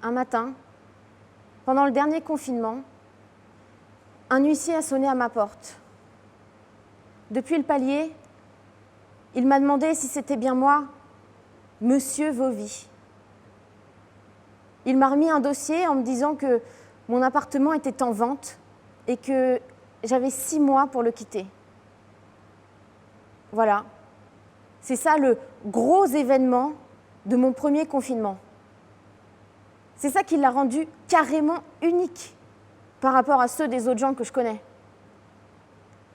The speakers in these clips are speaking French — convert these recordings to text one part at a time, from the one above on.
un matin, pendant le dernier confinement, un huissier a sonné à ma porte. Depuis le palier, il m'a demandé si c'était bien moi, Monsieur Vauvy. Il m'a remis un dossier en me disant que mon appartement était en vente et que j'avais 6 mois pour le quitter. Voilà. C'est ça le gros événement de mon premier confinement. C'est ça qui l'a rendu carrément unique par rapport à ceux des autres gens que je connais.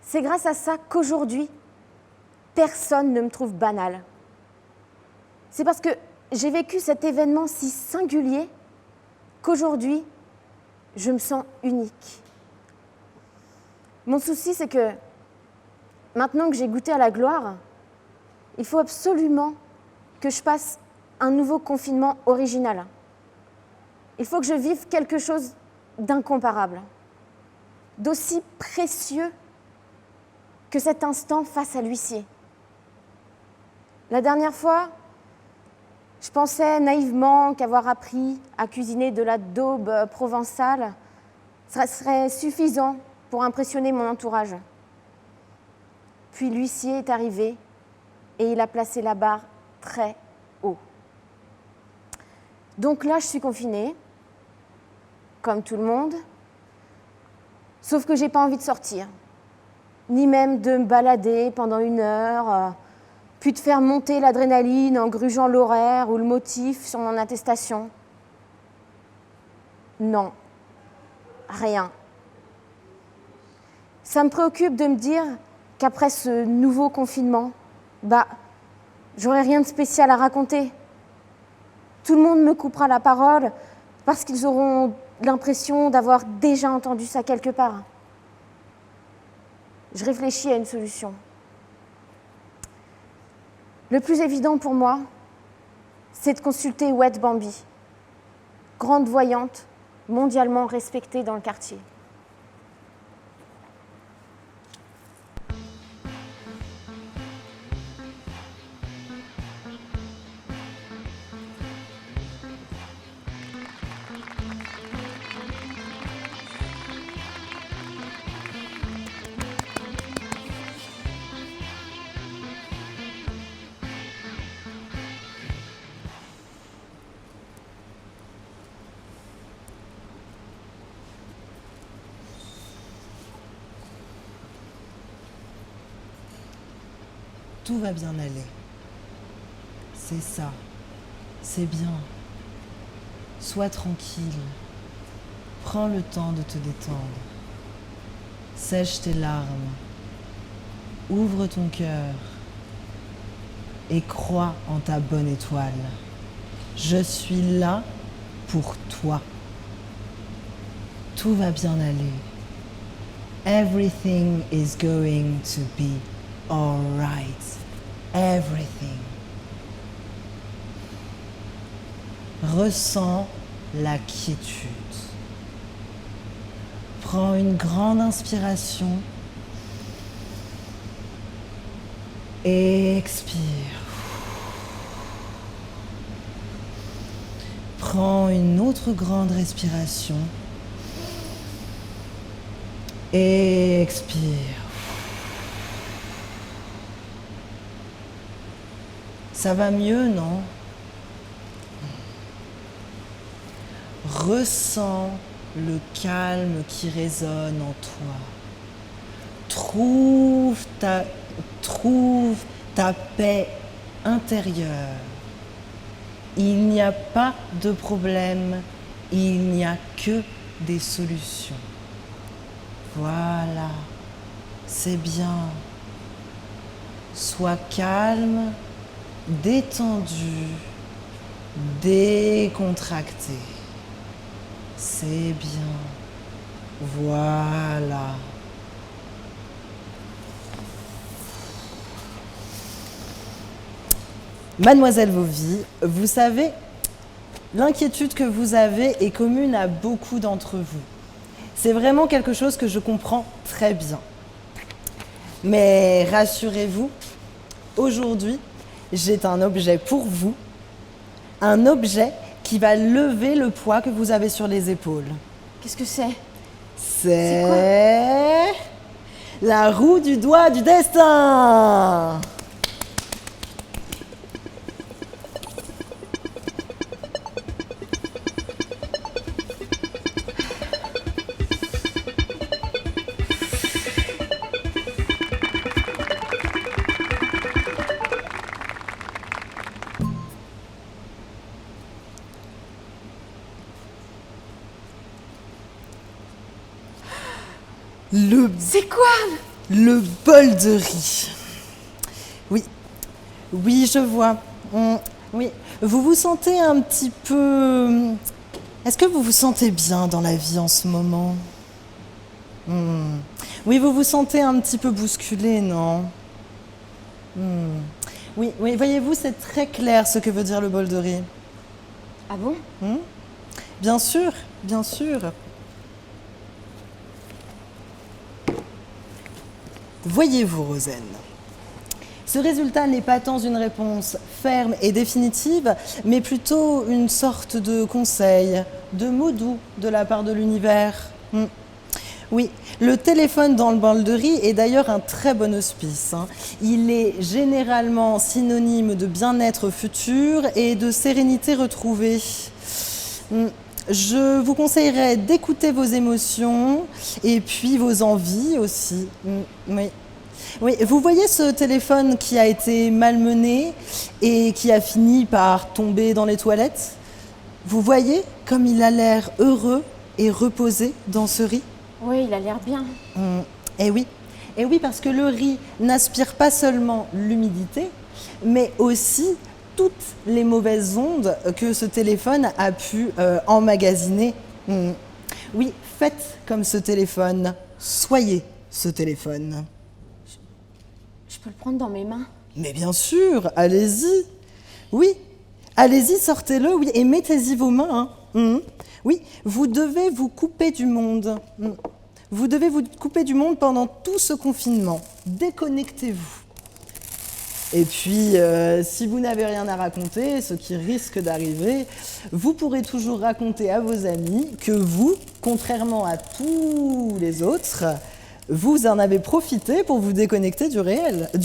C'est grâce à ça qu'aujourd'hui, personne ne me trouve banale. C'est parce que j'ai vécu cet événement si singulier qu'aujourd'hui, je me sens unique. Mon souci, c'est que maintenant que j'ai goûté à la gloire, il faut absolument que je passe un nouveau confinement original. Il faut que je vive quelque chose d'incomparable, d'aussi précieux que cet instant face à l'huissier. La dernière fois, je pensais naïvement qu'avoir appris à cuisiner de la daube provençale serait suffisant pour impressionner mon entourage. Puis l'huissier est arrivé et il a placé la barre très haut. Donc là, je suis confinée, comme tout le monde, sauf que j'ai pas envie de sortir, ni même de me balader pendant 1 heure, puis de faire monter l'adrénaline en grugeant l'horaire ou le motif sur mon attestation. Non, rien. Ça me préoccupe de me dire qu'après ce nouveau confinement, j'aurai rien de spécial à raconter. Tout le monde me coupera la parole parce qu'ils auront l'impression d'avoir déjà entendu ça quelque part. Je réfléchis à une solution. Le plus évident pour moi, c'est de consulter Oued Bambi, grande voyante, mondialement respectée dans le quartier. Tout va bien aller. C'est ça. C'est bien. Sois tranquille. Prends le temps de te détendre. Sèche tes larmes. Ouvre ton cœur. Et crois en ta bonne étoile. Je suis là pour toi. Tout va bien aller. Everything is going to be all right. Everything. Ressens la quiétude. Prends une grande inspiration et expire. Prends une autre grande respiration et expire. Ça va mieux, non? Ressens le calme qui résonne en toi. Trouve ta paix intérieure. Il n'y a pas de problème, il n'y a que des solutions. Voilà, c'est bien. Sois calme, détendu, décontracté. C'est bien. Voilà. Mademoiselle Vauvy, vous savez, l'inquiétude que vous avez est commune à beaucoup d'entre vous. C'est vraiment quelque chose que je comprends très bien. Mais rassurez-vous, aujourd'hui, j'ai un objet pour vous, un objet qui va lever le poids que vous avez sur les épaules. Qu'est-ce que c'est? C'est la roue du doigt du destin. C'est quoi? Le bol de riz. Oui, oui, je vois. Oui, vous vous sentez un petit peu... Est-ce que vous vous sentez bien dans la vie en ce moment? Oui, vous vous sentez un petit peu bousculé, non? Oui, oui, voyez-vous, c'est très clair ce que veut dire le bol de riz. Ah bon? Bien sûr, bien sûr. Voyez-vous, Rosen, ce résultat n'est pas tant une réponse ferme et définitive, mais plutôt une sorte de conseil, de mot doux de la part de l'univers. Oui, le téléphone dans le bol de riz est d'ailleurs un très bon auspice. Il est généralement synonyme de bien-être futur et de sérénité retrouvée. Je vous conseillerais d'écouter vos émotions et puis vos envies aussi. Oui. Oui, vous voyez ce téléphone qui a été malmené et qui a fini par tomber dans les toilettes? Vous voyez comme il a l'air heureux et reposé dans ce riz? Oui, il a l'air bien. Eh oui, parce que le riz n'aspire pas seulement l'humidité, mais aussi toutes les mauvaises ondes que ce téléphone a pu emmagasiner. Oui, faites comme ce téléphone, soyez ce téléphone. Je peux le prendre dans mes mains? Mais bien sûr, allez-y. Oui, allez-y, sortez-le, oui, et mettez-y vos mains. Oui, vous devez vous couper du monde. Vous devez vous couper du monde pendant tout ce confinement. Déconnectez-vous. Et puis, si vous n'avez rien à raconter, ce qui risque d'arriver, vous pourrez toujours raconter à vos amis que vous, contrairement à tous les autres, vous en avez profité pour vous déconnecter du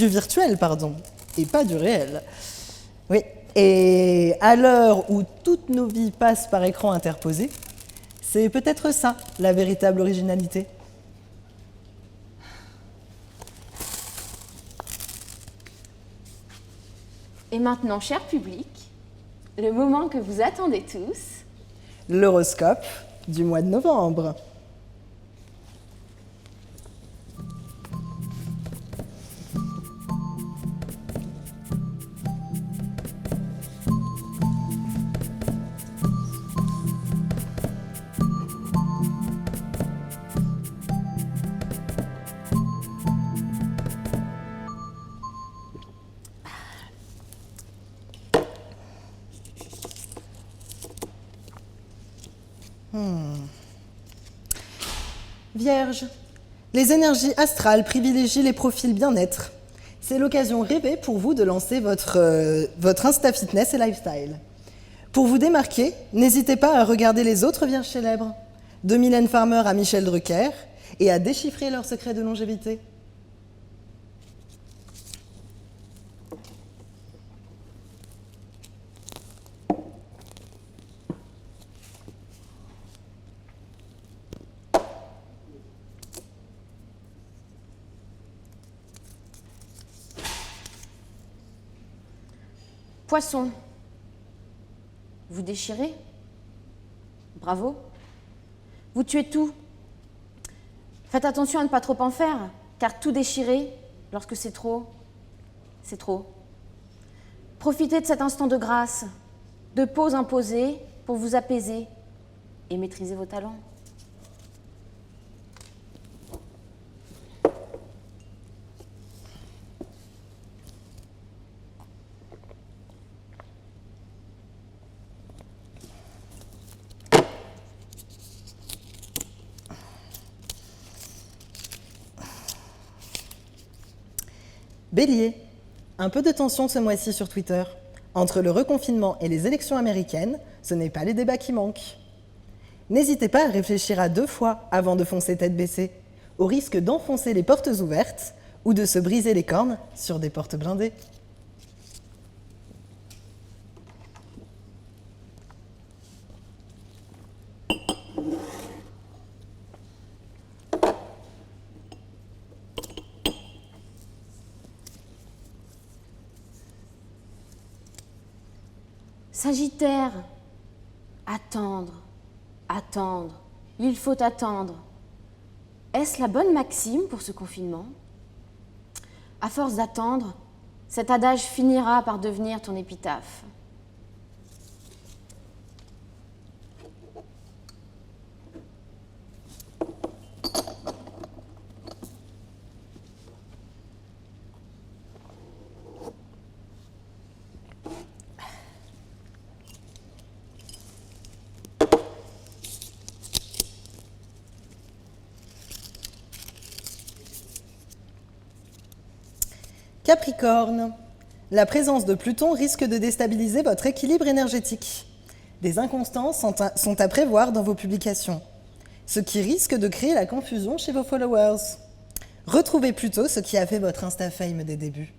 virtuel, et pas du réel. Oui, et à l'heure où toutes nos vies passent par écran interposé, c'est peut-être ça, la véritable originalité. Et maintenant, cher public, le moment que vous attendez tous. L'horoscope du mois de novembre. Vierge, les énergies astrales privilégient les profils bien-être. C'est l'occasion rêvée pour vous de lancer votre Insta Fitness et Lifestyle. Pour vous démarquer, n'hésitez pas à regarder les autres vierges célèbres, de Mylène Farmer à Michel Drucker, et à déchiffrer leurs secrets de longévité. Poisson, vous déchirez? Bravo. Vous tuez tout. Faites attention à ne pas trop en faire, car tout déchirer, lorsque c'est trop, c'est trop. Profitez de cet instant de grâce, de pause imposée pour vous apaiser et maîtriser vos talents. Bélier, un peu de tension ce mois-ci sur Twitter. Entre le reconfinement et les élections américaines, ce n'est pas les débats qui manquent. N'hésitez pas à réfléchir à 2 fois avant de foncer tête baissée, au risque d'enfoncer les portes ouvertes ou de se briser les cornes sur des portes blindées. Sagittaire, attendre, attendre, il faut attendre. Est-ce la bonne maxime pour ce confinement? À force d'attendre, cet adage finira par devenir ton épitaphe. Capricorne, la présence de Pluton risque de déstabiliser votre équilibre énergétique. Des inconstances sont à prévoir dans vos publications, ce qui risque de créer la confusion chez vos followers. Retrouvez plutôt ce qui a fait votre Insta-fame des débuts.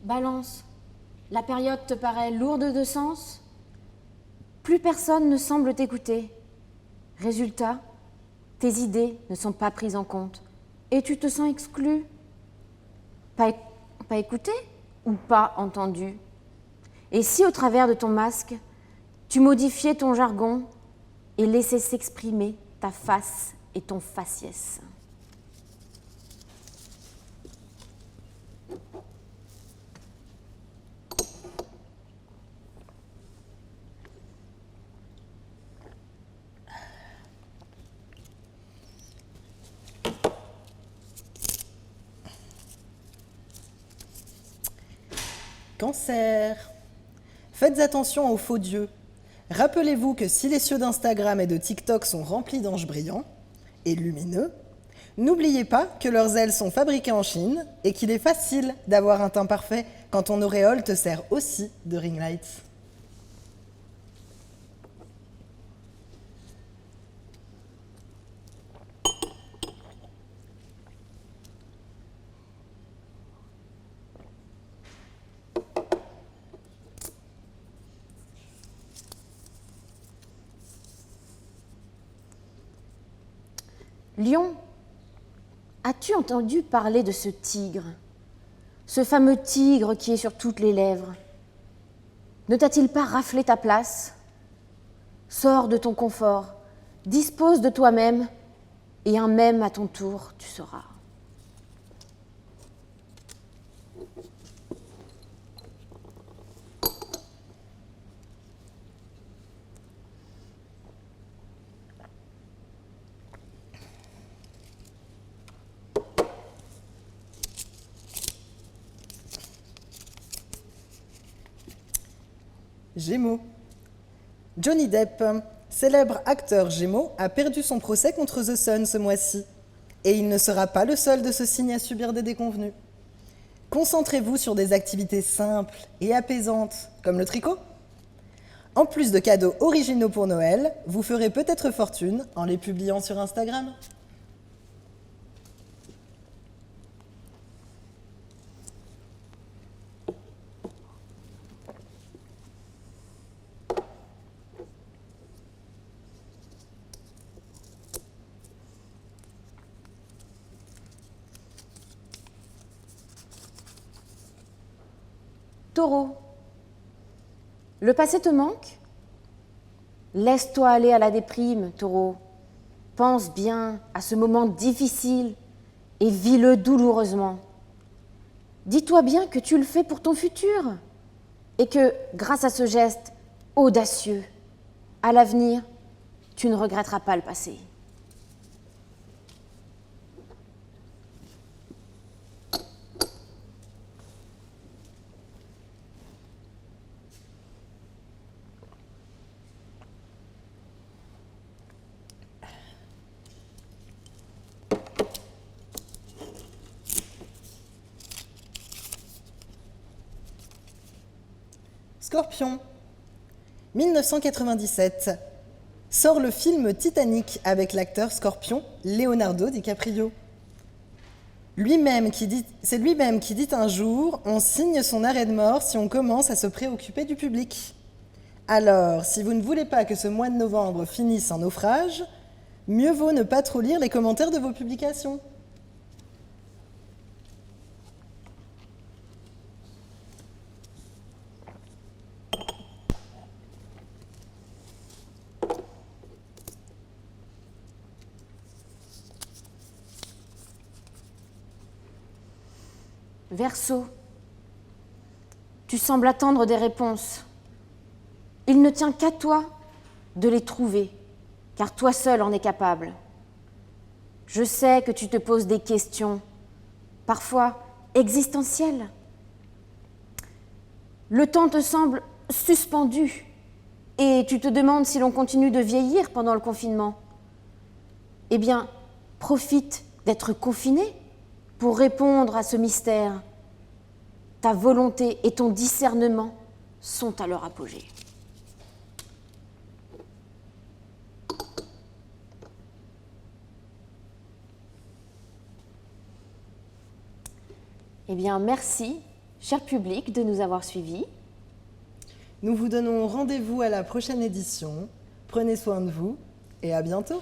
Balance, la période te paraît lourde de sens? Plus personne ne semble t'écouter. Résultat, tes idées ne sont pas prises en compte et tu te sens exclu. Pas écouté ou pas entendu? Et si au travers de ton masque, tu modifiais ton jargon et laissais s'exprimer ta face et ton faciès? Cancer. Faites attention aux faux dieux. Rappelez-vous que si les cieux d'Instagram et de TikTok sont remplis d'anges brillants et lumineux, n'oubliez pas que leurs ailes sont fabriquées en Chine et qu'il est facile d'avoir un teint parfait quand ton auréole te sert aussi de ring light. Lion, as-tu entendu parler de ce tigre? Ce fameux tigre qui est sur toutes les lèvres. Ne t'a-t-il pas raflé ta place? Sors de ton confort, dispose de toi-même, et un même à ton tour tu seras. Gémeaux. Johnny Depp, célèbre acteur Gémeaux, a perdu son procès contre The Sun ce mois-ci. Et il ne sera pas le seul de ce signe à subir des déconvenues. Concentrez-vous sur des activités simples et apaisantes, comme le tricot. En plus de cadeaux originaux pour Noël, vous ferez peut-être fortune en les publiant sur Instagram. Taureau, le passé te manque? Laisse-toi aller à la déprime, Taureau. Pense bien à ce moment difficile et vis-le douloureusement. Dis-toi bien que tu le fais pour ton futur et que, grâce à ce geste audacieux, à l'avenir, tu ne regretteras pas le passé. Scorpion. 1997. Sort le film Titanic avec l'acteur Scorpion Leonardo DiCaprio. C'est lui-même qui dit un jour « On signe son arrêt de mort si on commence à se préoccuper du public ». Alors, si vous ne voulez pas que ce mois de novembre finisse en naufrage, mieux vaut ne pas trop lire les commentaires de vos publications. Verseau, tu sembles attendre des réponses. Il ne tient qu'à toi de les trouver, car toi seul en es capable. Je sais que tu te poses des questions, parfois existentielles. Le temps te semble suspendu et tu te demandes si l'on continue de vieillir pendant le confinement. Eh bien, profite d'être confiné pour répondre à ce mystère. Ta volonté et ton discernement sont à leur apogée. Eh bien, merci, cher public, de nous avoir suivis. Nous vous donnons rendez-vous à la prochaine édition. Prenez soin de vous et à bientôt.